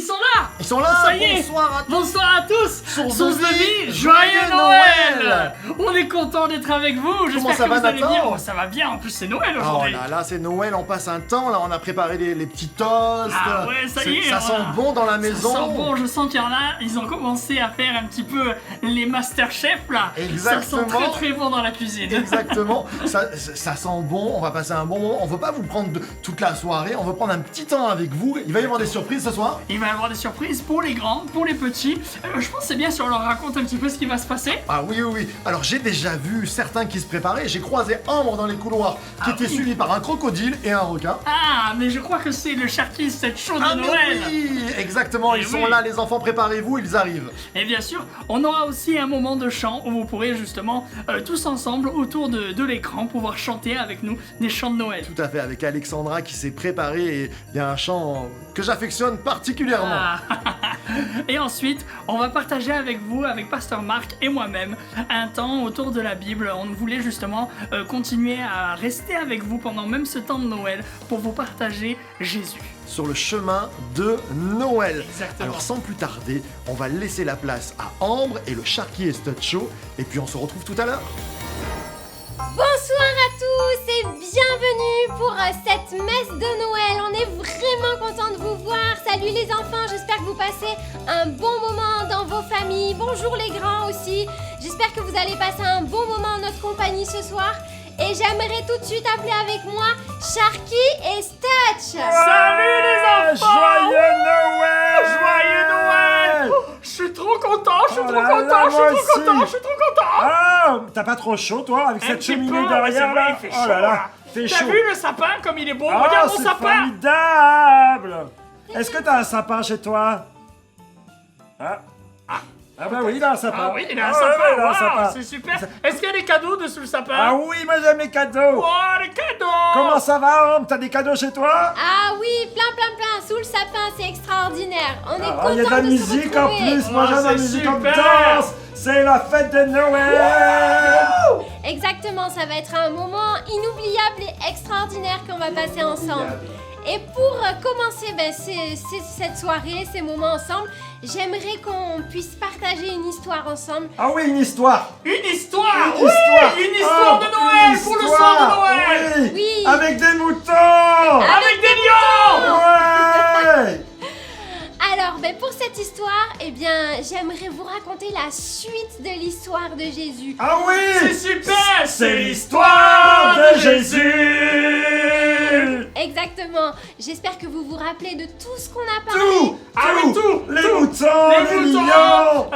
sont là. Ils sont là. Ça y est. Bonsoir à tous. Bonsoir à tous. Source de vie, joyeux Noël. Noël. On est content d'être avec vous. J'espère ça que va, vous allez Nathan? bien. Oh, ça va bien. En plus, c'est Noël Oh aujourd'hui. là, c'est Noël, on passe un temps, là, on a préparé les petits toasts. Ah ouais, ça y est, Ça voilà. sent bon dans la maison. Ça sent bon, je sens qu'il y en a, ils ont commencé à faire un petit peu les Masterchef là. Exactement. Ça sent très très bon dans la cuisine. Exactement, ça sent bon, on va passer un bon moment. On veut pas vous prendre toute la soirée, on veut prendre un petit temps avec vous. Il va y avoir des surprises ce soir. Il va y avoir des surprises pour les grands, pour les petits. Je pense que c'est bien si on leur raconte un petit peu ce qui va se passer. Ah oui, oui, oui. Alors j'ai déjà vu certains qui se préparaient. J'ai croisé Ambre dans les couloirs qui était suivi par un crocodile et un requin. Ah, mais je crois que c'est le Sharky, cette show de Ah mais Noël. oui, exactement, Eh ils sont oui. là, les enfants, préparez-vous, ils arrivent. Et bien sûr, on aura aussi un moment de chant où vous pourrez justement tous ensemble autour de l'écran pouvoir chanter avec nous des chants de Noël. Tout à fait, avec Alexandra qui s'est préparée et il y a un chant que j'affectionne particulièrement. Ah. Et ensuite, on va partager avec vous, avec Pasteur Marc et moi-même, un temps autour de la Bible. On voulait justement continuer à rester avec vous pendant même ce temps de Noël pour vous partager Jésus. Sur le chemin de Noël. Exactement. Alors sans plus tarder, on va laisser la place à Ambre et le Sharky et Stud Show et puis on se retrouve tout à l'heure. Bonsoir à tous et bienvenue pour cette messe de Noël. On est vraiment content de vous voir. Salut les enfants, j'espère que vous passez un bon moment dans vos familles. Bonjour les grands aussi. J'espère que vous allez passer un bon moment en notre compagnie ce soir. Et j'aimerais tout de suite appeler avec moi Sharky et Stutch. Salut les enfants! Joyeux Noël! Joyeux Noël! Je suis trop content, je suis Oh trop là content, là, je suis moi trop aussi. content, je suis trop content! Ah, t'as pas trop chaud toi avec Un cette petit cheminée peu, derrière c'est vrai, là? il fait Oh chaud, là là, là. fait T'as chaud. vu le sapin comme il est beau? Ah, Regarde mon c'est sapin! formidable! Est-ce que t'as un sapin chez toi? Ah bah oui, il a un sapin. Ah oui, il a un Ah, sapin, ouais, il a un waouh, sapin. c'est super! Est-ce qu'il y a des cadeaux dessus le sapin? Ah oui, moi j'aime les cadeaux. Oh, les cadeaux! Comment ça va, Ambre? T'as des cadeaux chez toi? Ah oui, plein, sous le sapin, c'est extraordinaire. On est Ah, il y a de content la de se musique en retrouver. plus, moi Oh, j'aime la c'est musique en super. danse. C'est la fête de Noël. Exactement, ça va être un moment inoubliable et extraordinaire qu'on va passer ensemble. Et pour commencer cette soirée, ces moments ensemble, j'aimerais qu'on puisse partager une histoire ensemble. Ah oui, une histoire. Une histoire! Une histoire. Une histoire Oh, de Noël une pour le histoire. soir de Noël! Oui. Oui. Avec des moutons. Avec des lions! Ouais. Alors, pour cette histoire, j'aimerais vous raconter la suite de l'histoire de Jésus. Ah oui. C'est super! C'est l'histoire de Jésus. Exactement. J'espère que vous vous rappelez de tout ce qu'on a parlé. Tout. Ah oui, tout, Les tout. moutons, les moutons, lions.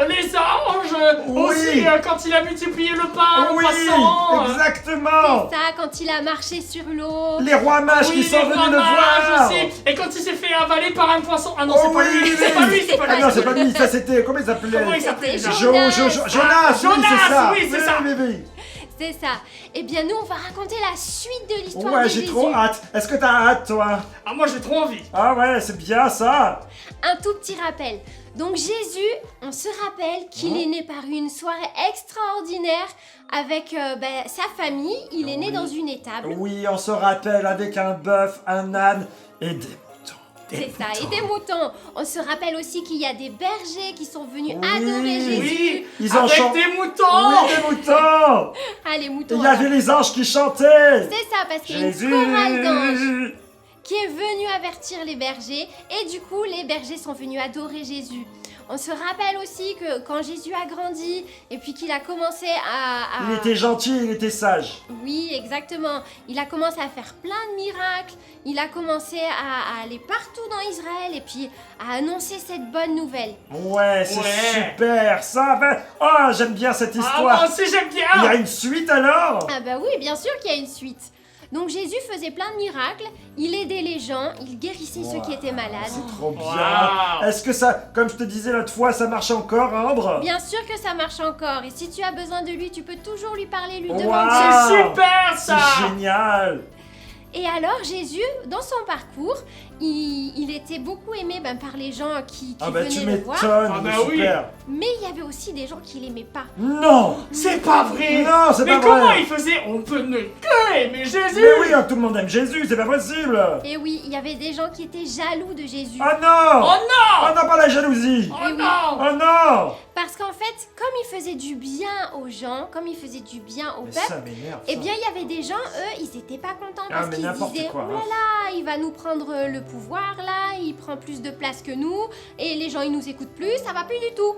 les anges, Oui. aussi quand il a multiplié le pain en Oui, passant. exactement. Ça, quand il a marché sur l'eau. Les rois mages Oui, qui sont les venus rois le mages voir. aussi. Et quand il s'est fait avaler par un poisson. Ah non, Oh c'est pas oui, lui, oui. c'est pas lui, c'est pas Ah lui. non, c'est pas lui, ça c'était. Comment il Comment s'appelait? il s'appelait C'était déjà? Jonas. Jonas, oui, c'est ça. oui, c'est ça. Oui. C'est ça. Eh bien, nous, on va raconter la suite de l'histoire Ouais, de j'ai Jésus. trop hâte. Est-ce que t'as hâte, toi? Ah, moi j'ai trop envie. Ah ouais, c'est bien ça. Un tout petit rappel. Donc Jésus, on se rappelle qu'il est né par une soirée extraordinaire avec sa famille. Il est né dans une étable. Oui, on se rappelle avec un bœuf, un âne et des moutons. C'est ça, et des moutons. On se rappelle aussi qu'il y a des bergers qui sont venus Oui. adorer Jésus. Oui, Ils ont avec chanté. des moutons. Oui, des moutons. Ah, les moutons. Il y avait alors. les anges qui chantaient. C'est ça, parce qu'il y a une Jésus. chorale d'anges qui est venue avertir les bergers. Et du coup, les bergers sont venus adorer Jésus. On se rappelle aussi que quand Jésus a grandi et puis qu'il a commencé à... Il était gentil, il était sage. Oui, exactement. Il a commencé à faire plein de miracles. Il a commencé à aller partout dans Israël et puis à annoncer cette bonne nouvelle. Ouais, c'est Ouais. super. Ça va. Oh, j'aime bien cette Ah, moi histoire. aussi j'aime Il y a bien. une suite alors? Ah bah oui, bien sûr qu'il y a une suite. Donc Jésus faisait plein de miracles, il aidait les gens, il guérissait ceux qui étaient malades. C'est trop bien. Waouh. Est-ce que ça, comme je te disais l'autre fois, ça marche encore, Ambre? Bien sûr que ça marche encore, et si tu as besoin de lui, tu peux toujours lui parler, lui Waouh. demander. C'est super ça. C'est génial. Et alors Jésus, dans son parcours, il était beaucoup aimé par les gens qui Ah bah tu venaient le voir. m'étonnes, Ah il est bah oui. super. Mais il y avait aussi des gens qui l'aimaient pas. Non. C'est pas vrai. Non, c'est Mais pas comment vrai. il faisait? On peut ne que aimer Jésus. Mais oui, tout le monde aime Jésus, c'est pas possible. Et oui, il y avait des gens qui étaient jaloux de Jésus. Oh non. Oh non. Oh non, pas la jalousie. Oh oui. non. Oh non. Parce qu'en fait, comme il faisait du bien aux gens, comme il faisait du bien au Mais peuple, ça m'énerve. eh ça. bien, il y avait des gens, eux, ils étaient pas contents Ah, parce mais qu'ils n'importe disaient quoi, « Oh là là, il va nous prendre le pouvoir, là, il prend plus de place que nous, et les gens, ils nous écoutent plus, ça va plus du tout.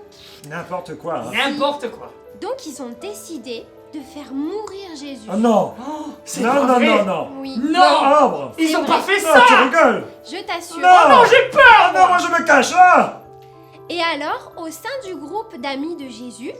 N'importe quoi. Hein. N'importe quoi. » Donc, ils ont décidé de faire mourir Jésus. Oh non. Oh, c'est Non, pas non, vrai. non, non. Oui, Non. Ambre. Ils C'est ont pas vrai. fait Non, ça. tu rigoles. je t'assure. Non. Oh non, j'ai peur. Ah non, moi je me cache. Ah. Et alors, au sein du groupe d'amis de Jésus,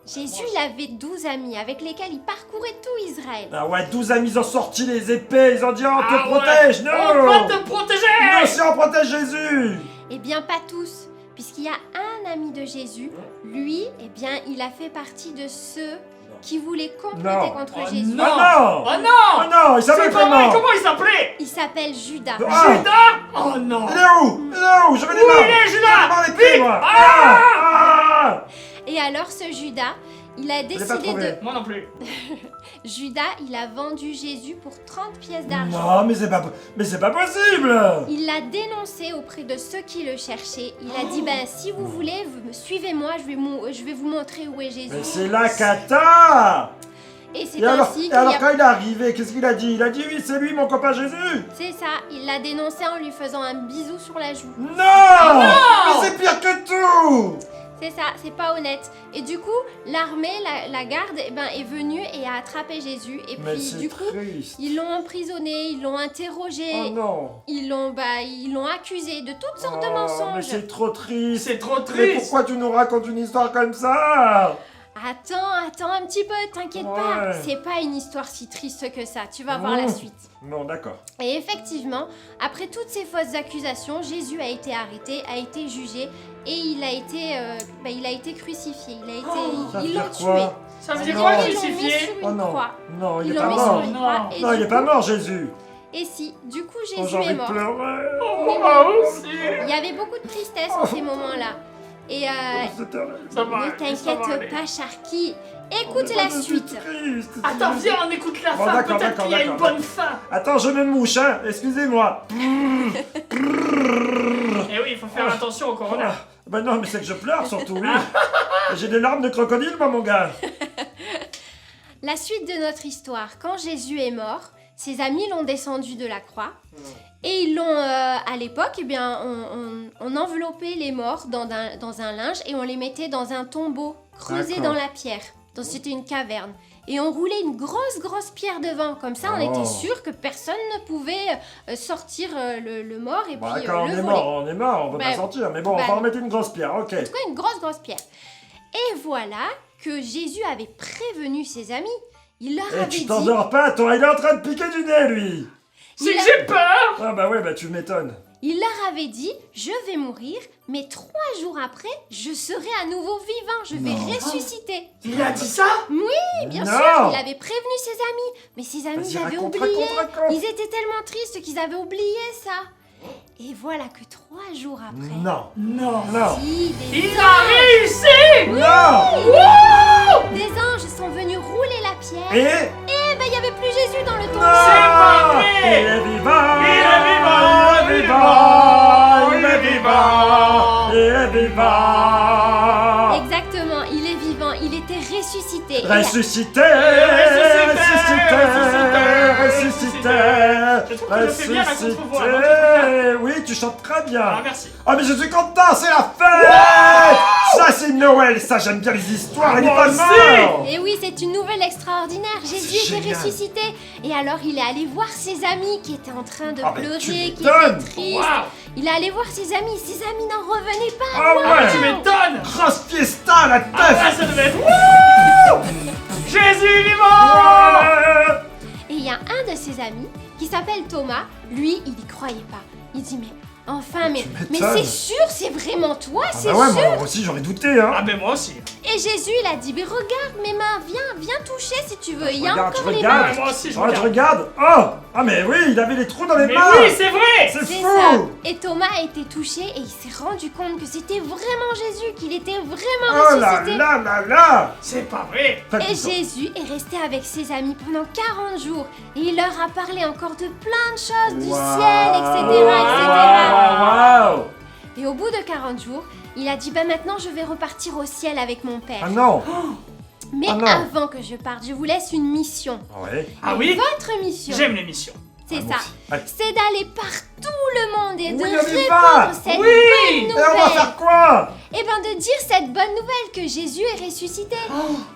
Jésus, il avait 12 amis avec lesquels il parcourait tout Israël. Ah ouais, 12 amis, ils ont sorti les épées, ils ont dit on te Ah ouais. protège, non. On va te protéger. Nous aussi on protège Jésus. Eh bien, pas tous, puisqu'il y a un ami de Jésus, lui, eh bien, il a fait partie de ceux qui voulaient comploter Non. contre Oh Jésus. non. Oh non. Oh non. Oh non, il C'est s'appelle pas vrai. comment? Comment il s'appelait? Il s'appelle Judas. Ah. Judas. Oh non. Il est où? Il est où? Je veux des Où mains. il est, Judas? Je veux des Vite. moi. Ah. Ah. Et alors, ce Judas, il a l'ai pas décidé trouvé. de... Moi non plus. Judas, il a vendu Jésus pour 30 pièces d'argent. Non, mais c'est pas possible. Il l'a dénoncé auprès de ceux qui le cherchaient. Il a dit, si vous voulez, suivez-moi, je vais vous montrer où est Jésus. Mais c'est la cata. Et c'est Et alors, ainsi et qu'il alors y a... quand il est arrivé, qu'est-ce qu'il a dit? Il a dit oui, c'est lui mon copain Jésus. C'est ça, il l'a dénoncé en lui faisant un bisou sur la joue. Non. Mais c'est pire que tout. C'est ça, c'est pas honnête. Et du coup, l'armée, la garde, est venue et a attrapé Jésus. Et Mais puis, c'est du coup, triste. ils l'ont emprisonné, ils l'ont interrogé, Oh non. ils l'ont accusé de toutes sortes de Oh, mais mensonges. c'est trop triste. C'est trop Mais triste. pourquoi tu nous racontes une histoire comme ça? Attends un petit peu, t'inquiète Ouais. pas. C'est pas une histoire si triste que ça, tu vas voir la Mmh. suite. Non, d'accord. Et effectivement, après toutes ces fausses accusations, Jésus a été arrêté, a été jugé et il a été crucifié. Ça veut Ils l'ont dire tué. quoi? Ça veut Oh dire non. quoi Ils l'ont mis crucifié? sur Oh une non. croix. Non, il Ils est l'ont pas mis mort. sur une Non. croix. Et Non, il du est pas coup- mort, Jésus. Et si, du coup, Oh, Jésus j'ai envie est de mort. pleurer. Oh, moi aussi. Il y avait beaucoup de tristesse en ces moments-là. Et C'est terrible. Ça va. ne ça va t'inquiète aller. pas, Sharky. Oh, Écoute mais la moi, je suis suite. triste. Attends, viens, on écoute la Bon, fin. d'accord, Peut-être qu'il y a une d'accord. bonne fin. Attends, je me mouche, hein. Excusez-moi. Eh oui, il faut faire attention au corona. Bah non, mais c'est que je pleure surtout, oui. J'ai des larmes de crocodile, moi, mon gars. La suite de notre histoire. Quand Jésus est mort, ses amis l'ont descendu de la croix. Et ils l'ont, à l'époque, on enveloppait les morts dans un linge et on les mettait dans un tombeau creusé D'accord. dans la pierre. Donc c'était une caverne. Et on roulait une grosse pierre devant. Comme ça, on Oh. était sûr que personne ne pouvait sortir le mort et Bah, puis quand on le est voler. mort, on est mort, on peut Bah, pas sortir. Mais bon, on bah, va en mettre une grosse pierre, ok. En tout cas, une grosse pierre. Et voilà que Jésus avait prévenu ses amis. Il leur Et avait tu dit... t'endors pas, toi, il est en train de piquer du nez, lui. C'est Il que a- j'ai peur. Ah bah ouais, bah tu m'étonnes. Il leur avait dit, je vais mourir, mais 3 jours après, je serai à nouveau vivant, je vais ressusciter. Il a dit ça? Et bien Non. sûr, il avait prévenu ses amis, mais ses amis Vas-y, avaient raconte, oublié. raconte. Ils étaient tellement tristes qu'ils avaient oublié ça. Et voilà que 3 jours après, Non, Non. non, si, des Il a réussi. non. des anges sont venus rouler la pierre. Et Il n'y avait plus Jésus dans le tombeau. non. C'est pas vrai. Il est vivant. Il est vivant, Il est il est vivant. vivant, Il est vivant. Il est vivant. Exactement, il est vivant, il était ressuscité. Et là- Ressuscité, ressuscité, Je trouve que je fais bien la contre-voix, non, ressuscité. Oui, tu chantes très Ah, bien. merci. Oh mais je suis content, c'est la fête. Ça c'est Noël, ça j'aime bien les histoires, il est Moi pas aussi. mort. Et oui, c'est une nouvelle extraordinaire. Jésus C'est était génial. ressuscité. Et alors, il est allé voir ses amis qui étaient en train de Ah, mais pleurer, tu qui m'étonnes. étaient tristes. Waouh. Il est allé voir ses amis. Ses amis n'en revenaient pas. Ah Ah, ouais. tu m'étonnes. Grosse fiesta la Ah, teuf. ça devait être... Wouh. Jésus vivant. Et il y a un de ses amis qui s'appelle Thomas. Lui, il y croyait pas. Il dit, mais Enfin, mais m'étonnes. c'est sûr, c'est vraiment toi, Ah c'est bah ouais, sûr. moi aussi j'aurais douté, hein. Ah ben moi aussi. Et Jésus, il a dit, mais regarde mes mains, viens toucher si tu veux. Il y a Regarde, encore je les regarde. mains. Ah, moi aussi je Oh, je regarde. regarde. Oh, ah mais oui, il avait les trous dans les Mais mains. oui, c'est vrai. C'est C'est fou. ça. Et Thomas a été touché et il s'est rendu compte que c'était vraiment Jésus, qu'il était vraiment Oh là ressuscité. là là là. C'est pas vrai. Et Palpitant. Jésus est resté avec ses amis pendant 40 jours et il leur a parlé encore de plein de choses, du ciel, etc., etc. Waouh. Et au bout de 40 jours, il a dit, bah maintenant je vais repartir au ciel avec mon père. Ah non. Mais ah non. avant que je parte, je vous laisse une mission. Ouais. Ah oui. Votre mission, J'aime l'émission. c'est moi ça, aussi. Allez. c'est d'aller par tout le monde et de Oui, on y va. répandre cette Oui. bonne Et on va nouvelle. faire quoi? Et ben de dire cette bonne nouvelle que Jésus est ressuscité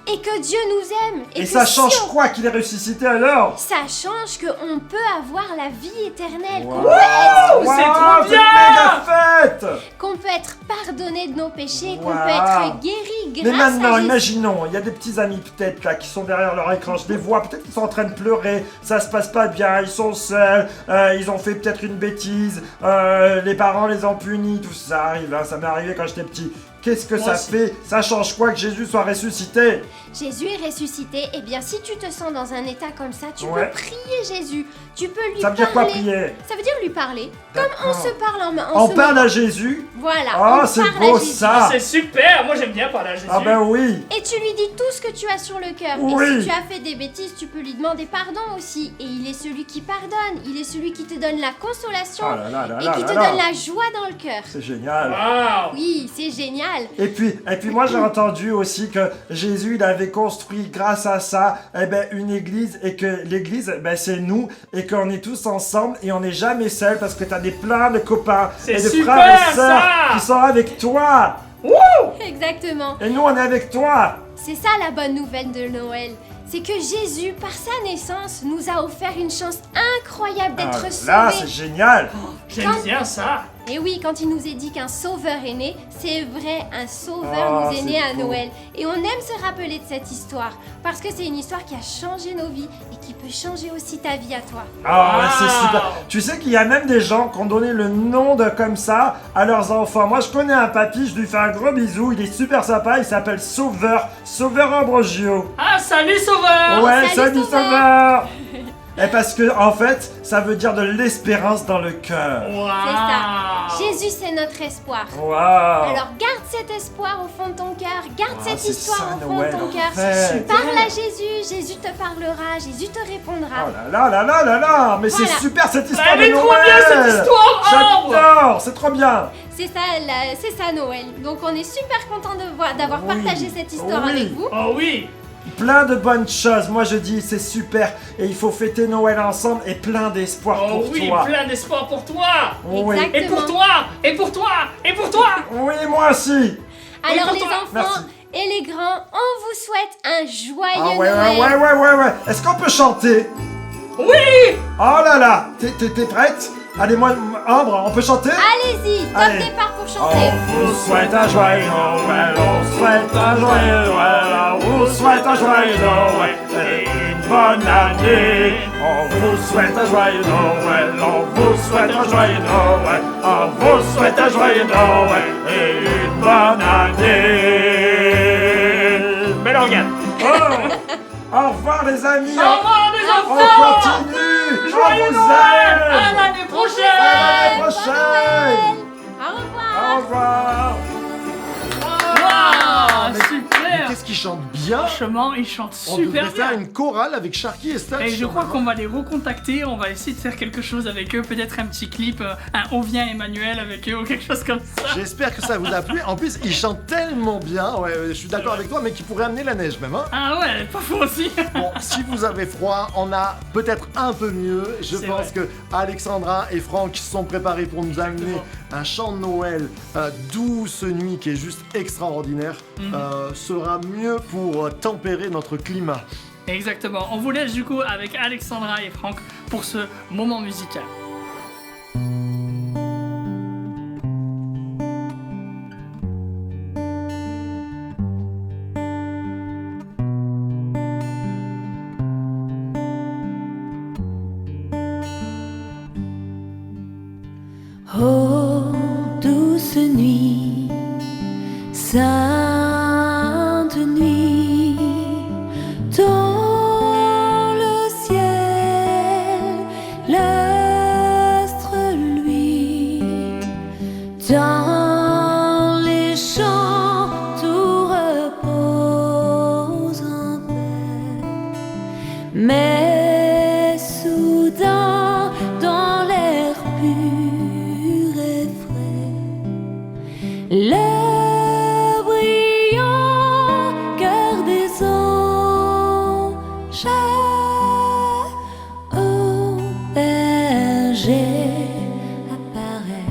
et que Dieu nous aime. Et que ça si change on- quoi qu'il est ressuscité alors? Ça change qu'on peut avoir la vie éternelle, qu'on Wow. peut être, c'est trop Waouh, bien. méga fête. qu'on peut être pardonné de nos péchés, qu'on Wow. peut être guéri grâce Mais maintenant, à Jésus. imaginons, il y a des petits amis peut-être là qui sont derrière leur écran, je les vois, peut-être qu'ils sont en train de pleurer, ça se passe pas bien, ils sont seuls, ils ont fait peut-être une bêtise, les parents les ont punis, tout ça arrive, hein, ça m'est arrivé quand j'étais petit. Qu'est-ce que Moi ça aussi. fait? Ça change quoi que Jésus soit ressuscité? Jésus est ressuscité, et bien si tu te sens dans un état comme ça, tu Ouais. peux prier Jésus, tu peux lui Ça veut dire quoi parler. prier? Ça veut dire lui parler, comme on D'accord. se parle On se parle moment. à Jésus? Voilà, Ah, on c'est parle beau à Jésus. ça. C'est super. Moi j'aime bien parler à Jésus. Ah ben oui! Et tu lui dis tout ce que tu as sur le cœur. Oui. Et si tu as fait des bêtises, tu peux lui demander pardon aussi. Et il est celui qui pardonne, il est celui qui te donne la consolation Ah là là là et là qui là te là. donne la joie dans le cœur. C'est génial! Waouh. Oui, c'est génial. Et puis moi j'ai entendu aussi que Jésus il avait construit grâce à ça une église et que l'église c'est nous et qu'on est tous ensemble et on n'est jamais seul parce que t'as plein de copains C'est et de super, frères et sœurs ça. qui sont avec toi Exactement. et nous on est avec toi. C'est ça la bonne nouvelle de Noël. C'est que Jésus, par sa naissance, nous a offert une chance incroyable Ah d'être là c'est sauvés. génial. J'aime bien ça. Et oui, quand il nous est dit qu'un sauveur est né, c'est vrai, un sauveur Oh, nous est né c'est à beau. Noël. Et on aime se rappeler de cette histoire, parce que c'est une histoire qui a changé nos vies et qui peut changer aussi ta vie à toi. Ah ouais, c'est Wow. super. Tu sais qu'il y a même des gens qui ont donné le nom de comme ça à leurs enfants. Moi, je connais un papy, je lui fais un gros bisou. Il est super sympa. Il s'appelle Sauveur, Sauveur Ambrogio. Ah salut Sauveur. Ouais, salut, salut Sauveur. Et parce que en fait, ça veut dire de l'espérance dans le cœur. Waouh. C'est ça. Jésus, c'est notre espoir. Waouh. Alors garde cet espoir au fond de ton cœur, garde Ah, cette c'est histoire ça, au fond Noël, de ton en cœur. fait. Parle à Jésus, Jésus te parlera, Jésus te répondra. Oh là là là là là là. Mais Voilà. c'est super cette histoire Elle de est Noël. trop bien cette histoire, Ambre. J'adore, c'est trop bien. C'est ça Noël. Donc on est super content d'avoir Oui. partagé cette histoire Oui. avec vous. Oh oui. Plein de bonnes choses, moi je dis c'est super et il faut fêter Noël ensemble et plein d'espoir Oh pour oui, toi. plein d'espoir pour toi. Oui. Exact. Et pour toi. Et pour toi. Et pour toi. Oui, moi aussi. Alors pour les toi. enfants Merci. et les grands, on vous souhaite un Ah joyeux ouais, Noël. ouais. Est-ce qu'on peut chanter? Oui. Oh là là, t'es prête? Allez, moi, Ambre, on peut chanter? Allez-y, top Allez. départ pour chanter. On vous souhaite un joyeux Noël, on souhaite un joyeux Noël, on vous souhaite un joyeux Noël et une bonne année. On vous souhaite un joyeux Noël, on vous souhaite un joyeux Noël, on vous souhaite un joyeux Noël et une bonne année. Bel organe. Oh, au revoir les amis. Au revoir les On enfants. continue. Joyeux On vous Noël. aime. À l'année À prochaine. l'année Bon prochaine. Noël. Au revoir. Au revoir. Waouh, Mais super. qu'est-ce qu'ils chantent bien. Franchement, ils chantent On super devrait faire bien. une chorale avec Sharky et Star. Et je crois qu'on va les recontacter, on va essayer de faire quelque chose avec eux, peut-être un petit clip, un On vient Emmanuel avec eux ou quelque chose comme ça. J'espère que ça vous a plu. En plus, ils chantent tellement bien. Ouais, je suis d'accord avec toi, mais qui pourrait amener la neige même. Hein. Ah ouais, pas faux aussi. Bon, si vous avez froid, on a peut-être un peu mieux. Je C'est pense que Alexandra et Franck se sont préparés pour nous amener Exactement. un chant de Noël, Douce nuit, qui est juste extraordinaire. Sera mieux pour tempérer notre climat. Exactement, on vous laisse du coup avec Alexandra et Franck pour ce moment musical. Oh, douce nuit, sainte nuit, dans le ciel, l'astre lui, dans les champs, tout repose en paix. Mais soudain, dans l'air pur et frais, le brillant cœur des anges au berger apparaît.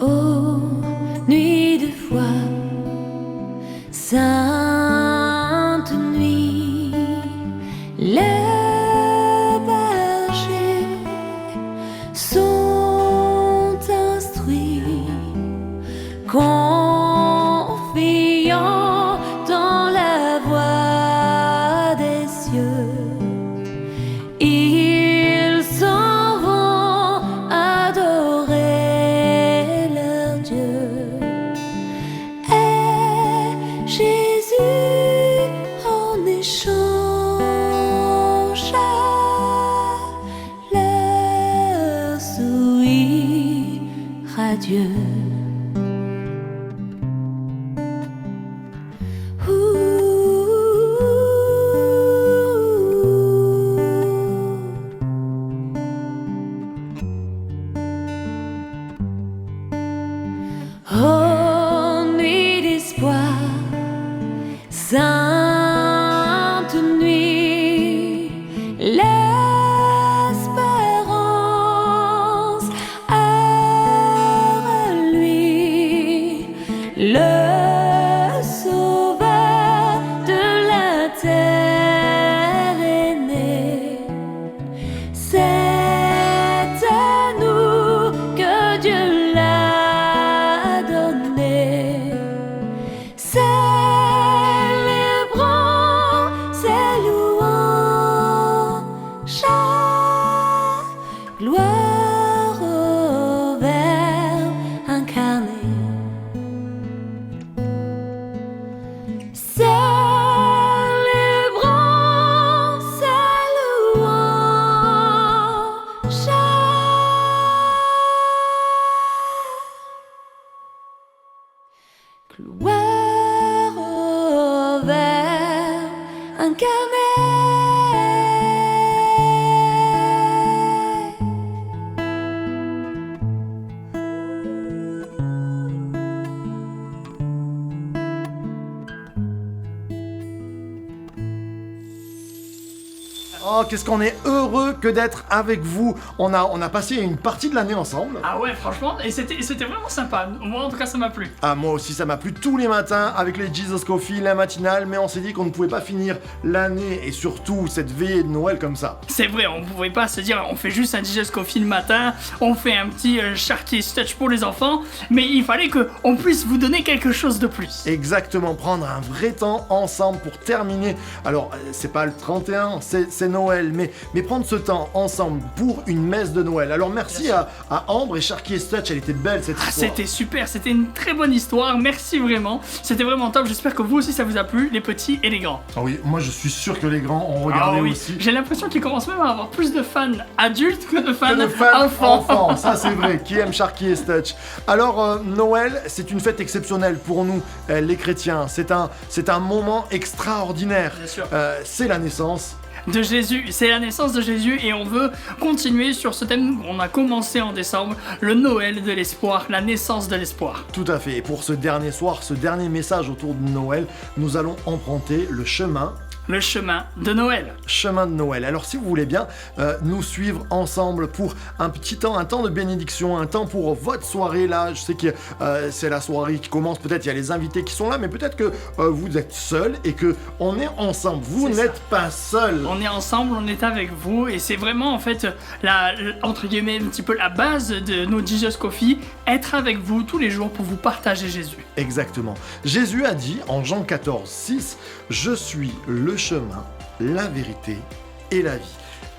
Oh, nuit de foi, sainte nuit, les bergers sont instruits, confiants dans la voix des cieux. Ils s'en vont adorer leur Dieu. Et Jésus en échange leur sourire radieux. Oh, nuit d'espoir, sainte nuit, l'espérance à lui, le sauveur de la terre est né. C'est à nous que Dieu l'a donné. Célébrons ses louanges, gloire au Verbe incarné. Célébrons ses louanges. Gloire au Verbe incarné. Oh, qu'est-ce qu'on est heureux que d'être avec vous. On a passé une partie de l'année ensemble. Ah ouais, franchement, et c'était vraiment sympa. Moi, en tout cas, ça m'a plu. Ah, moi aussi, ça m'a plu tous les matins avec les Jesus Coffee, la matinale, mais on s'est dit qu'on ne pouvait pas finir l'année et surtout cette veillée de Noël comme ça. C'est vrai, on pouvait pas se dire on fait juste un DJ Coffee le matin, on fait un petit Sharky Stutch pour les enfants, mais il fallait qu'on puisse vous donner quelque chose de plus. Exactement, prendre un vrai temps ensemble pour terminer. Alors, c'est pas le 31, c'est Noël, mais prendre ce temps ensemble pour une messe de Noël. Alors, merci à Ambre et Sharky et Stutch, elle était belle cette histoire. C'était super, c'était une très bonne histoire, merci vraiment. C'était vraiment top, j'espère que vous aussi ça vous a plu, les petits et les grands. Ah oui, moi je suis sûr que les grands ont regardé oui. aussi. J'ai l'impression qu'ils commencent même à avoir plus de fans adultes que de fans, Que de fans enfants. Ça c'est vrai, qui aime Sharky et Stutch. Alors Noël, c'est une fête exceptionnelle pour nous, les chrétiens. C'est un moment extraordinaire. Bien sûr. C'est la naissance de Jésus, c'est la naissance de Jésus et on veut continuer sur ce thème qu'on a commencé en décembre, le Noël de l'espoir, la naissance de l'espoir. Tout à fait, et pour ce dernier soir, ce dernier message autour de Noël, nous allons emprunter le chemin le chemin de Noël. Chemin de Noël. Alors si vous voulez bien nous suivre ensemble pour un petit temps, un temps de bénédiction, un temps pour votre soirée là, je sais que c'est la soirée qui commence, peut-être il y a les invités qui sont là, mais peut-être que vous êtes seuls et que on est ensemble. Vous n'êtes pas seuls. On est ensemble, on est avec vous et c'est vraiment en fait entre guillemets un petit peu la base de nos Jesus Coffee, être avec vous tous les jours pour vous partager Jésus. Exactement. Jésus a dit en Jean 14, 6, « Je suis le chemin, la vérité et la vie ».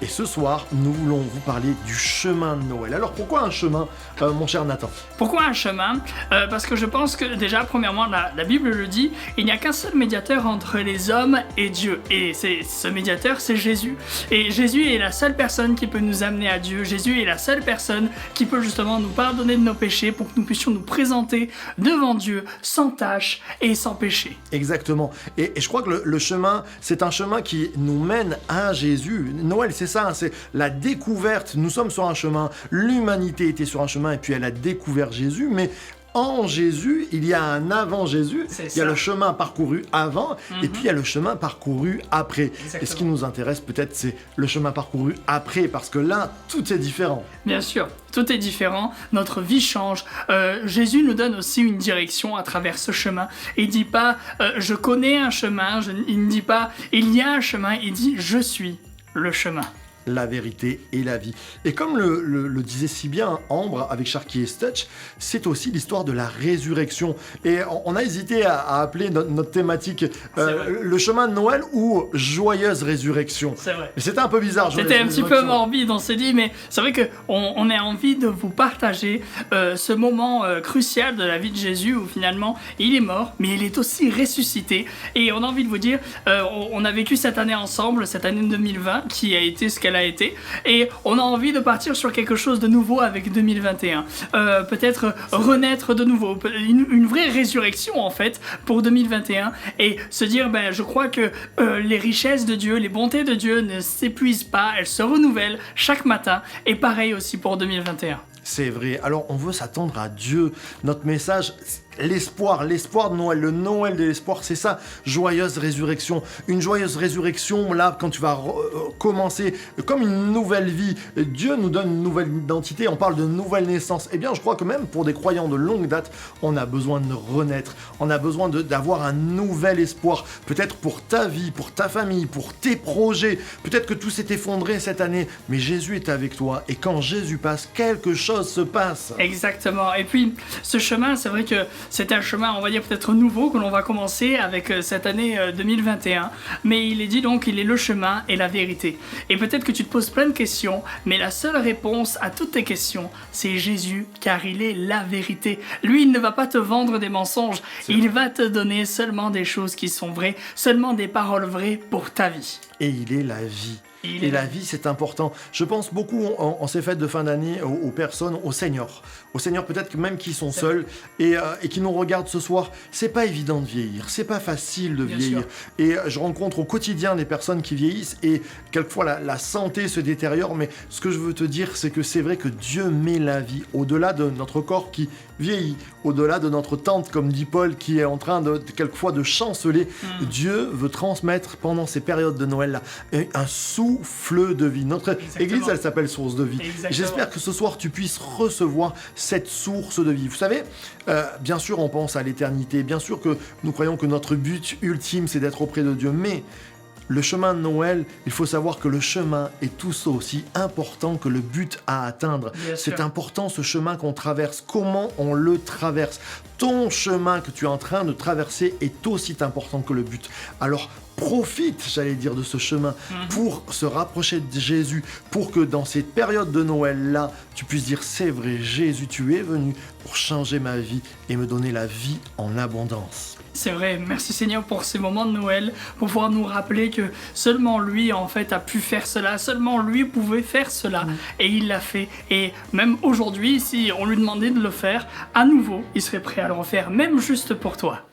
Et ce soir, nous voulons vous parler du chemin de Noël. Alors pourquoi un chemin, mon cher Nathan ? Pourquoi un chemin ? Parce que je pense que déjà, premièrement, la Bible le dit, il n'y a qu'un seul médiateur entre les hommes et Dieu. Et ce médiateur, c'est Jésus. Et Jésus est la seule personne qui peut nous amener à Dieu. Jésus est la seule personne qui peut justement nous pardonner de nos péchés pour que nous puissions nous présenter devant Dieu sans tache et sans péché. Exactement. Et je crois que le chemin, c'est un chemin qui nous mène à Jésus. Noël, c'est ça, c'est la découverte. Nous sommes sur un chemin, l'humanité était sur un chemin et puis elle a découvert Jésus, mais en Jésus, il y a un avant Jésus, il y a le chemin parcouru avant et puis il y a le chemin parcouru après. Exactement. Et ce qui nous intéresse peut-être, c'est le chemin parcouru après, parce que là, tout est différent. Bien sûr, tout est différent, notre vie change. Jésus nous donne aussi une direction à travers ce chemin. Il dit pas je connais un chemin, il ne dit pas il y a un chemin, il dit je suis le chemin. La vérité et la vie. Et comme le disait si bien Ambre avec Sharky et Stutch, c'est aussi l'histoire de la résurrection. Et on a hésité à appeler notre thématique le chemin de Noël ou joyeuse résurrection. C'est vrai. Mais c'était un peu bizarre. C'était un petit peu morbide, on s'est dit, mais c'est vrai qu'on a envie de vous partager ce moment crucial de la vie de Jésus où finalement il est mort, mais il est aussi ressuscité. Et on a envie de vous dire, on a vécu cette année ensemble, cette année 2020 qui a été ce qu'elle a été, et on a envie de partir sur quelque chose de nouveau avec 2021. Peut-être renaître de nouveau, une vraie résurrection en fait pour 2021, et se dire, je crois que les richesses de Dieu, les bontés de Dieu ne s'épuisent pas, elles se renouvellent chaque matin, et pareil aussi pour 2021. C'est vrai. Alors, on veut s'attendre à Dieu. Notre message, l'espoir de Noël, le Noël de l'espoir, c'est ça, joyeuse résurrection. Une joyeuse résurrection, là, quand tu vas commencer comme une nouvelle vie, Dieu nous donne une nouvelle identité, on parle de nouvelle naissance. Eh bien, je crois que même pour des croyants de longue date, on a besoin de renaître, on a besoin d'avoir un nouvel espoir, peut-être pour ta vie, pour ta famille, pour tes projets. Peut-être que tout s'est effondré cette année, mais Jésus est avec toi, et quand Jésus passe, quelque chose se passe. Exactement. Et puis, ce chemin, c'est vrai que c'est un chemin, on va dire, peut-être nouveau que l'on va commencer avec cette année 2021. Mais il est dit donc, il est le chemin et la vérité. Et peut-être que tu te poses plein de questions, mais la seule réponse à toutes tes questions, c'est Jésus, car il est la vérité. Lui, il ne va pas te vendre des mensonges. Il va te donner seulement des choses qui sont vraies, seulement des paroles vraies pour ta vie. Et il est la vie. Et la vie, c'est important. Je pense beaucoup en ces fêtes de fin d'année aux personnes, aux seniors. Aux seniors peut-être même qui sont seuls et qui nous regardent ce soir. C'est pas évident de vieillir, c'est pas facile de vieillir. Et je rencontre au quotidien des personnes qui vieillissent et quelquefois la santé se détériore. Mais ce que je veux te dire, c'est que c'est vrai que Dieu met la vie au-delà de notre corps qui vieillit, au-delà de notre tante, comme dit Paul, qui est en train quelquefois de chanceler. Dieu veut transmettre pendant ces périodes de Noël-là un souffle de vie. Notre église, elle s'appelle Source de vie. J'espère que ce soir, tu puisses recevoir cette source de vie. Vous savez, bien sûr, on pense à l'éternité. Bien sûr que nous croyons que notre but ultime, c'est d'être auprès de Dieu. Mais le chemin de Noël, il faut savoir que le chemin est tout aussi important que le but à atteindre. C'est important ce chemin qu'on traverse, comment on le traverse. Ton chemin que tu es en train de traverser est aussi important que le but. Alors, profite, j'allais dire, de ce chemin pour se rapprocher de Jésus, pour que dans cette période de Noël-là, tu puisses dire, c'est vrai, Jésus, tu es venu pour changer ma vie et me donner la vie en abondance. C'est vrai, merci Seigneur pour ces moments de Noël, pour pouvoir nous rappeler que seulement lui en fait a pu faire cela, seulement lui pouvait faire cela, et il l'a fait. Et même aujourd'hui, si on lui demandait de le faire, à nouveau, il serait prêt à le refaire, même juste pour toi.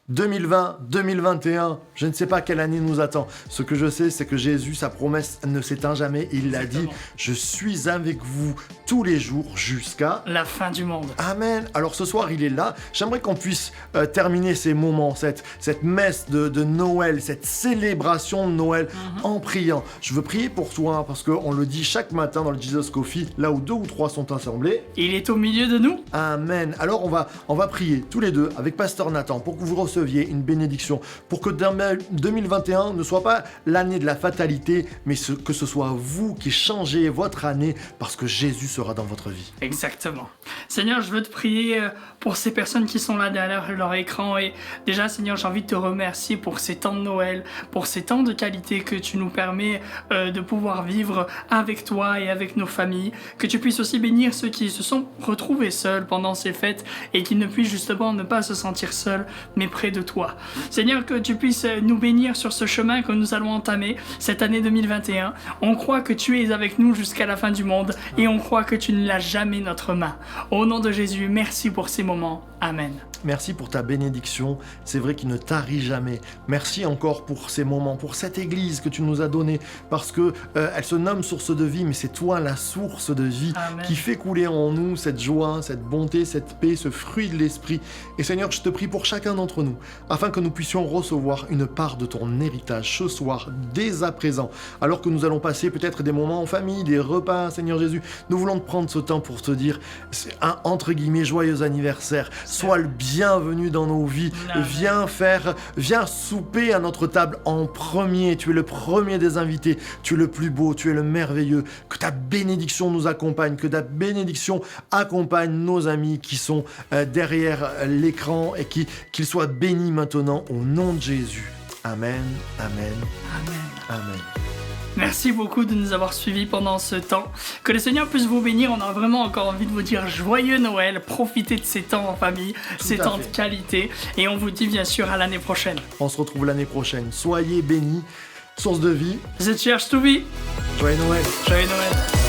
2020, 2021, je ne sais pas quelle année nous attend. Ce que je sais, c'est que Jésus, sa promesse ne s'éteint jamais. Il l'a dit, je suis avec vous tous les jours jusqu'à la fin du monde. Amen. Alors ce soir, il est là. J'aimerais qu'on puisse terminer ces moments, cette messe de Noël, cette célébration de Noël en priant. Je veux prier pour toi parce qu'on le dit chaque matin dans le Jesus Coffee, là où 2 ou 3 sont assemblés. Il est au milieu de nous. Amen. Alors on va prier tous les deux avec Pasteur Nathan pour que vous receviez une bénédiction, pour que 2021 ne soit pas l'année de la fatalité, mais que ce soit vous qui changez votre année parce que Jésus sera dans votre vie. Exactement. Seigneur, je veux te prier pour ces personnes qui sont là derrière leur écran et déjà, Seigneur, j'ai envie de te remercier pour ces temps de Noël, pour ces temps de qualité que tu nous permets de pouvoir vivre avec toi et avec nos familles, que tu puisses aussi bénir ceux qui se sont retrouvés seuls pendant ces fêtes et qui ne puissent justement ne pas se sentir seuls, mais près de toi. Seigneur, que tu puisses nous bénir sur ce chemin que nous allons entamer cette année 2021. On croit que tu es avec nous jusqu'à la fin du monde et on croit que tu ne lâches jamais notre main. Au nom de Jésus, merci pour ces moments. Amen. Merci pour ta bénédiction, c'est vrai qu'il ne tarit jamais. Merci encore pour ces moments, pour cette église que tu nous as donnée, parce que elle se nomme source de vie, mais c'est toi la source de vie. Amen. Qui fait couler en nous cette joie, cette bonté, cette paix, ce fruit de l'esprit. Et Seigneur, je te prie pour chacun d'entre nous, afin que nous puissions recevoir une part de ton héritage ce soir, dès à présent, alors que nous allons passer peut-être des moments en famille, des repas, Seigneur Jésus. Nous voulons te prendre ce temps pour te dire, c'est un entre guillemets joyeux anniversaire. Sois le bienvenu dans nos vies. Viens souper à notre table en premier. Tu es le premier des invités. Tu es le plus beau. Tu es le merveilleux. Que ta bénédiction nous accompagne. Que ta bénédiction accompagne nos amis qui sont derrière l'écran et qu'ils soient bénis maintenant au nom de Jésus. Amen, amen, Amen. amen. Merci beaucoup de nous avoir suivis pendant ce temps. Que le Seigneur puisse vous bénir. On a vraiment encore envie de vous dire joyeux Noël. Profitez de ces temps en famille, ces temps de qualité. Et on vous dit bien sûr à l'année prochaine. On se retrouve l'année prochaine. Soyez bénis. Source de vie. The Church to be. Joyeux Noël. Joyeux Noël.